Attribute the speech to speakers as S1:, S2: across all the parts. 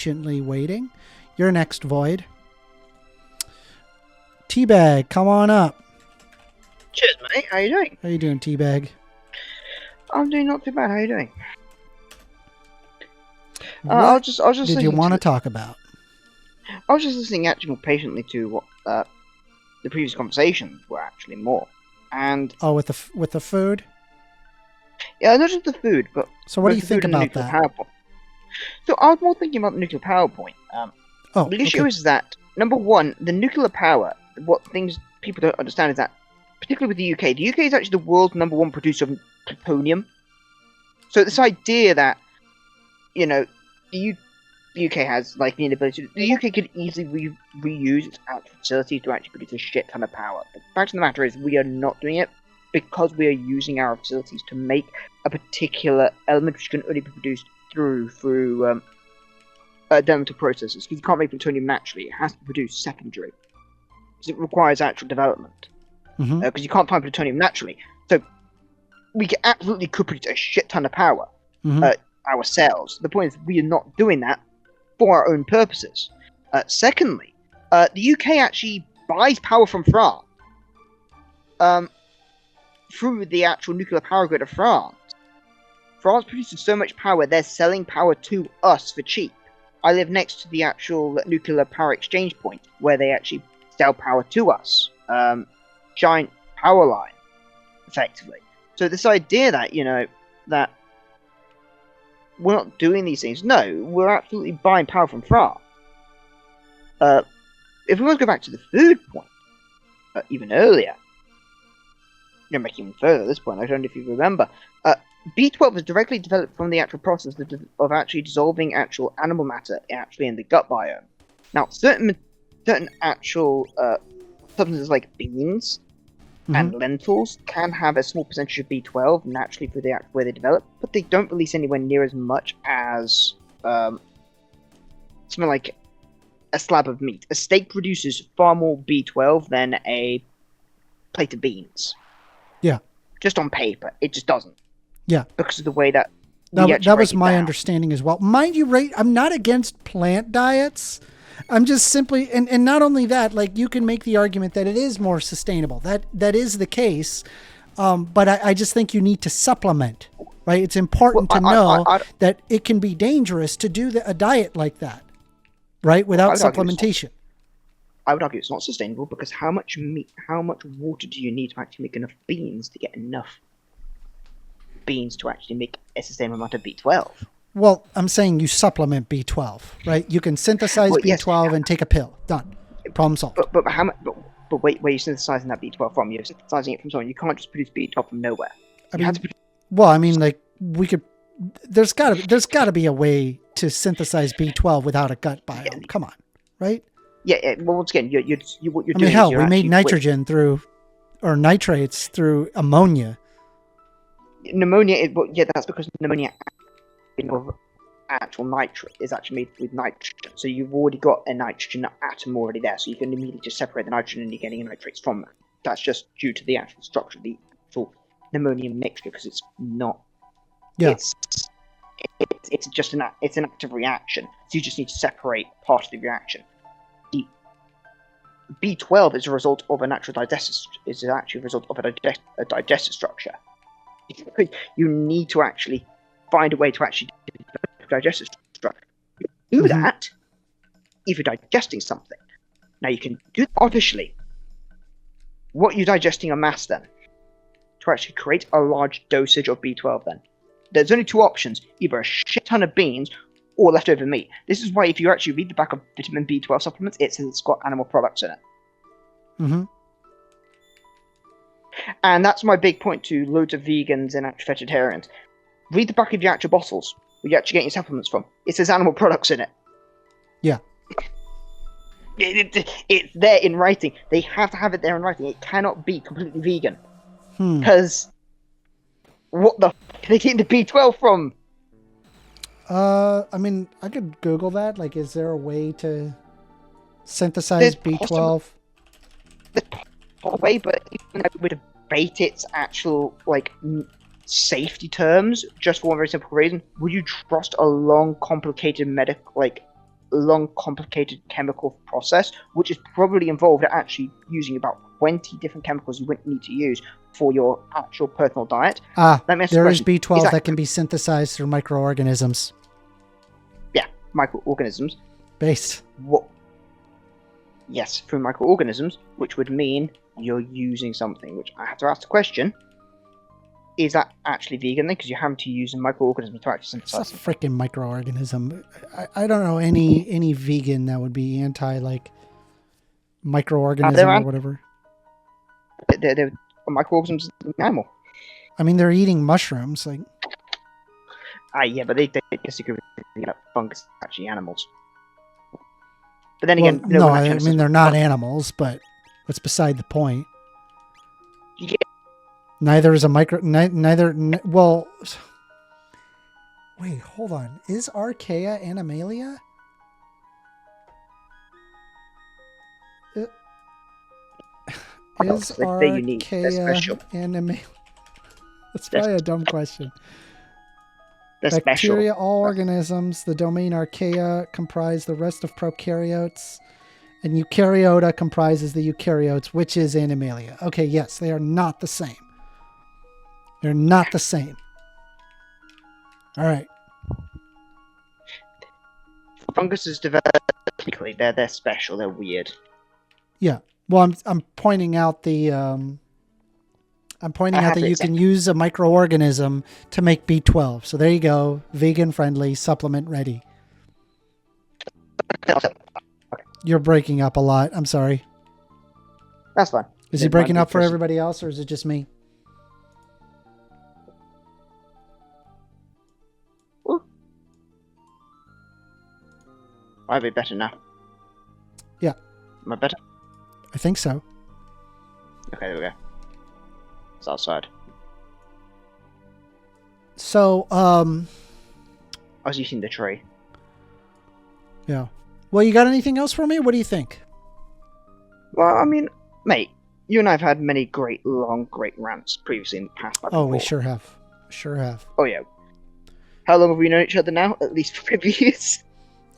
S1: patiently waiting. You're next, Void. Teabag, come on up.
S2: Cheers, mate. How you doing?
S1: How you doing, Teabag?
S2: I'm doing not too bad. How you doing? I was just
S1: did you want to talk about?
S2: I was just listening actually more patiently to what the previous conversations were actually more. And
S1: with the food?
S2: Yeah, not just the food, but
S1: so what do you think about that?
S2: So I was more thinking about the nuclear power point. The issue is that, number one, the nuclear power, what things people don't understand is that, particularly with the UK is actually the world's #1 producer of plutonium. So this idea that, you know, the UK has like the inability to, the UK could easily reuse its actual facilities to actually produce a shit ton of power. The fact of the matter is we are not doing it because we are using our facilities to make a particular element which can only be produced through developmental processes. Because you can't make plutonium naturally; it has to be produced secondary. Because it requires actual development. Because you can't find plutonium naturally, so we absolutely could produce a shit ton of power ourselves. The point is, we are not doing that for our own purposes. Secondly, the UK actually buys power from France through the actual nuclear power grid of France. France produces so much power, they're selling power to us for cheap. I live next to the actual nuclear power exchange point, where they actually sell power to us. Giant power line, effectively. So this idea that, you know, that we're not doing these things, no, we're absolutely buying power from France. If we want to go back to the food point, even earlier, you're making even further at this point, I don't know if you remember, B12 was directly developed from the actual process of actually dissolving actual animal matter actually in the gut biome. Now, certain actual substances like beans and lentils can have a small percentage of B12 naturally for the where they develop, but they don't release anywhere near as much as something like a slab of meat. A steak produces far more B12 than a plate of beans.
S1: Yeah.
S2: Just on paper, it just doesn't.
S1: Yeah.
S2: Because of the way that
S1: that was my understanding as well. Mind you, I'm not against plant diets. I'm just simply, and not only that, like you can make the argument that it is more sustainable. That is the case. But I just think you need to supplement, right? It's important to know that it can be dangerous to do a diet like that, right? Without supplementation.
S2: I would argue it's not sustainable because how much water do you need to actually make enough beans to get enough beans to actually make a sustainable amount of B12?
S1: Well, I'm saying you supplement B12, right? You can synthesize B12 and take a pill. Done. Problem solved.
S2: But how much? But wait, where are you synthesizing that B12 from? You're synthesizing it from somewhere. You can't just produce B12 from nowhere.
S1: Well, I mean, like we could. There's gotta be a way to synthesize B12 without a gut biome. Yeah. Come on, right?
S2: Yeah. Well, once again, what you're doing.
S1: I mean, hell, we made nitrogen or nitrates through ammonia.
S2: Pneumonia, that's because pneumonia of actual nitrate is actually made with nitrogen. So you've already got a nitrogen atom already there, so you can immediately just separate the nitrogen and you're getting nitrates from that. That's just due to the actual structure of the actual pneumonia mixture, because it's not. Yeah. It's just an active reaction. So you just need to separate part of the reaction. The B12 is a result of a natural digestive. Is actually a result of a digestive structure. You need to actually find a way to actually digest a structure. You do that if you're digesting something. Now you can do that artificially. What you're digesting a mass then, to actually create a large dosage of B12 then. There's only two options, either a shit ton of beans or leftover meat. This is why if you actually read the back of vitamin B12 supplements, it says it's got animal products in it. And that's my big point to loads of vegans and actual vegetarians. Read the back of your actual bottles where you actually get your supplements from. It says animal products in it.
S1: Yeah.
S2: It's there in writing. They have to have it there in writing. It cannot be completely vegan. Because what the f*** are they getting the B12 from?
S1: I mean, I could Google that. Like, is there a way to synthesize B12?
S2: There's a way, but even though we debate its actual, like, safety terms, just for one very simple reason, would you trust a long, complicated long, complicated chemical process, which is probably involved actually using about 20 different chemicals you wouldn't need to use for your actual personal diet.
S1: There is B12 that can be synthesized through microorganisms.
S2: Yeah, microorganisms.
S1: Based.
S2: What? Yes, through microorganisms, which would mean you're using something, which I have to ask the question, is that actually vegan then? Because you're having to use a microorganism to actually synthesize
S1: It's a freaking microorganism. I don't know any vegan that would be anti, like, microorganism or whatever.
S2: They're microorganisms in an animal.
S1: I mean, they're eating mushrooms. Like,
S2: yeah, but they disagree with fungus are actually animals. But then again,
S1: no, I mean, they're not animals, but that's beside the point.
S2: Yeah.
S1: Neither is a well, wait, hold on. Is Archaea Animalia? Is Archaea Animalia? That's probably a dumb question. Bacteria,
S2: special.
S1: all organisms, the domain Archaea comprise the rest of prokaryotes, and Eukaryota comprises the eukaryotes, which is Animalia. Okay, yes, they are not the same. They're not the same. All right.
S2: Funguses develop technically. They're special. They're weird.
S1: Yeah. Well, I'm pointing out the that you can use a microorganism to make B12. So there you go. Vegan friendly supplement ready. You're breaking up a lot. I'm sorry.
S2: That's fine.
S1: Is he breaking up for everybody else, or is it just me?
S2: Might be better now.
S1: Yeah.
S2: Am I better?
S1: I think so.
S2: Okay, there we go. It's outside.
S1: So,
S2: I was using the tree.
S1: Yeah. Well, you got anything else for me? What do you think?
S2: Well, I mean, mate, you and I have had many great rants previously in the past.
S1: Oh, we sure have. Sure have.
S2: Oh, yeah. How long have we known each other now? At least for 5 years?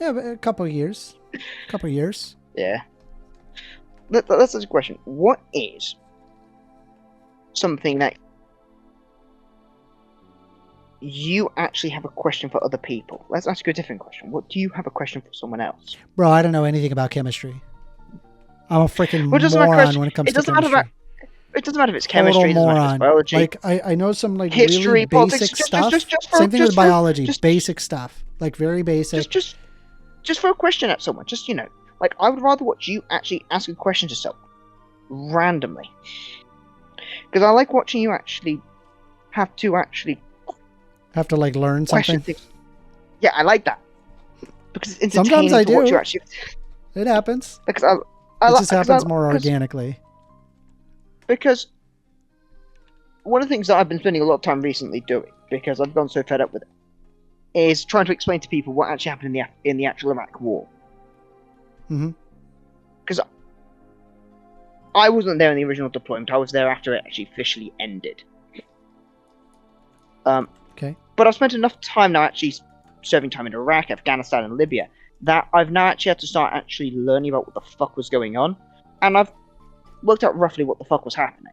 S1: Yeah, but a couple of years.
S2: Yeah. Let's ask a question. What is something that you actually have a question for other people? Let's ask you a different question. What do you have a question for someone else?
S1: Bro, I don't know anything about chemistry. I'm a freaking moron when it comes to chemistry.
S2: It doesn't matter if it's chemistry, it doesn't matter if it's biology.
S1: Like, I know some, like,
S2: history,
S1: really
S2: politics,
S1: basic stuff. Same thing with biology. Basic stuff. Like, very basic.
S2: Just throw a question at someone. Just, you know. Like, I would rather watch you actually ask a question to someone. Randomly. Because I like watching you actually have to,
S1: like, learn something.
S2: Things. Yeah, I like that. Because it's
S1: sometimes I do.
S2: Watch you actually...
S1: It happens.
S2: Because
S1: it just happens more organically.
S2: Because one of the things that I've been spending a lot of time recently doing, because I've gone so fed up with it, is trying to explain to people what actually happened in the actual Iraq War.
S1: Mm-hmm.
S2: Because I wasn't there in the original deployment. I was there after it actually officially ended.
S1: Okay.
S2: But I've spent enough time now actually serving time in Iraq, Afghanistan, and Libya that I've now actually had to start actually learning about what the fuck was going on. And I've worked out roughly what the fuck was happening.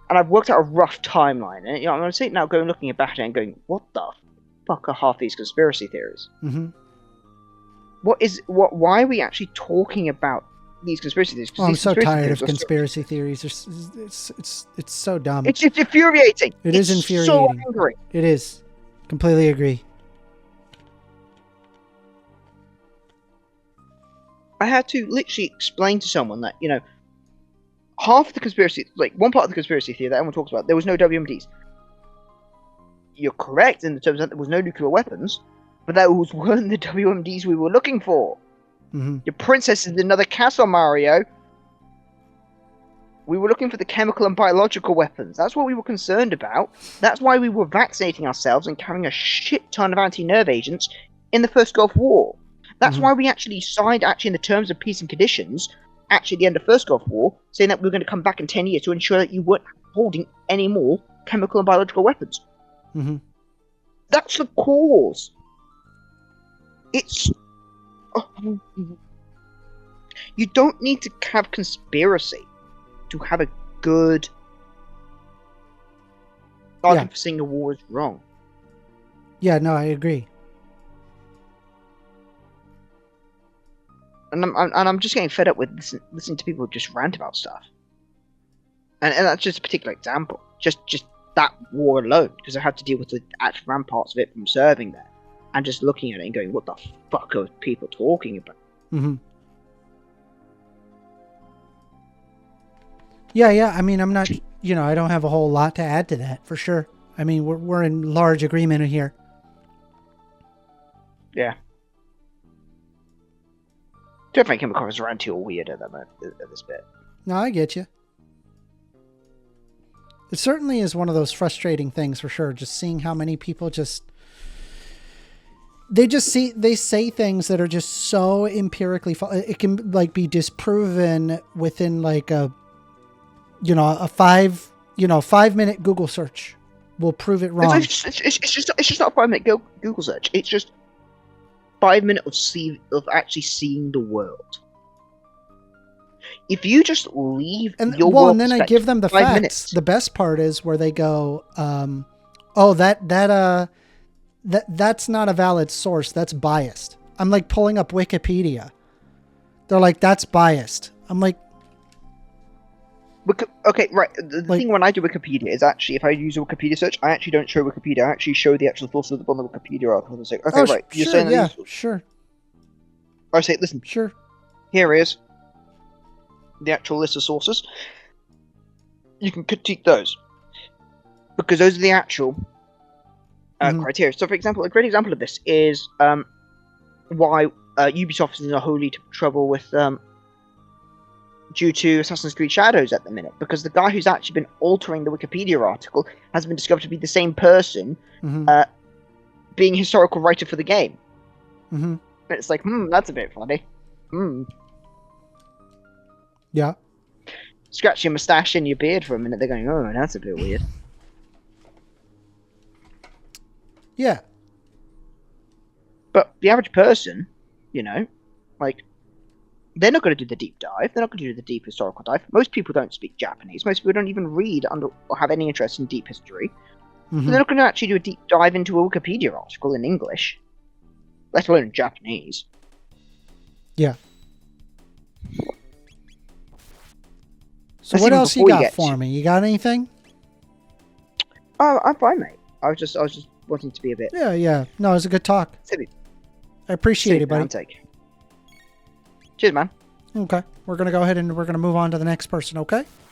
S2: And I've worked out a rough timeline. And, you know, I'm sitting now going looking back at it and going, what the fuck are half these conspiracy theories?
S1: Mm-hmm.
S2: Why are we actually talking about these conspiracy theories?
S1: Oh, I'm so tired of conspiracy theories. It's so dumb.
S2: It's infuriating.
S1: It is infuriating.
S2: So angry.
S1: It is. Completely agree.
S2: I had to literally explain to someone that, you know, half of the conspiracy, like one part of the conspiracy theory that everyone talks about, there was no WMDs. You're correct in the terms that there was no nuclear weapons, but those weren't the WMDs we were looking for.
S1: Mm-hmm.
S2: Your princess is another castle, Mario. We were looking for the chemical and biological weapons. That's what we were concerned about. That's why we were vaccinating ourselves and carrying a shit ton of anti-nerve agents in the first Gulf War. That's why we actually signed, in the terms of peace and conditions, actually at the end of the first Gulf War, saying that we were going to come back in 10 years to ensure that you weren't holding any more chemical and biological weapons.
S1: Mm-hmm.
S2: That's the cause. it's you don't need to have conspiracy to have a good argument for saying the war is wrong.
S1: Yeah, no, I agree.
S2: And I'm just getting fed up with listening to people just rant about stuff. And that's just a particular example. Just that war alone, because I had to deal with the actual ramparts of it from serving there, and just looking at it and going, "What the fuck are people talking about?"
S1: Mm-hmm. Yeah. I mean, I'm not. I don't have a whole lot to add to that for sure. I mean, we're in large agreement here.
S2: Yeah. Definitely came across around too weird at this bit.
S1: No, I get you. It certainly is one of those frustrating things for sure. Just seeing how many people they say things that are just so empirically it can like be disproven within like a 5-minute Google search will prove it wrong.
S2: It's just not a 5-minute Google search. It's just 5 minutes of actually seeing the world. If you just leave your world
S1: and then I give them the facts.
S2: Minutes.
S1: The best part is where they go, that's not a valid source. That's biased. I'm like pulling up Wikipedia. They're like, that's biased. I'm like,
S2: okay, right. The thing when I do Wikipedia is actually, if I use a Wikipedia search, I actually don't show Wikipedia. I actually show the actual sources on the Wikipedia article. It's like, okay, right. You're saying
S1: yeah, sure.
S2: I say, listen,
S1: sure.
S2: Here is the actual list of sources. You can critique those because those are the actual criteria. So, for example, a great example of this is why Ubisoft is in a holy trouble with due to Assassin's Creed Shadows at the minute, because the guy who's actually been altering the Wikipedia article has been discovered to be the same person being a historical writer for the game.
S1: Mm-hmm.
S2: It's like, that's a bit funny.
S1: Yeah.
S2: Scratch your moustache and your beard for a minute, they're going, oh, that's a bit weird.
S1: Yeah.
S2: But the average person, like, they're not going to do the deep dive. They're not going to do the deep historical dive. Most people don't speak Japanese. Most people don't even read or have any interest in deep history. So they're not going to actually do a deep dive into a Wikipedia article in English, let alone in Japanese.
S1: Yeah. So what else you got for me? You got anything?
S2: Oh, I'm fine, mate. I was just wanting to be a bit.
S1: Yeah. No, it was a good talk.
S2: Silly.
S1: I appreciate it, buddy.
S2: Cheers, man.
S1: Okay. We're going to go ahead and we're going to move on to the next person, okay?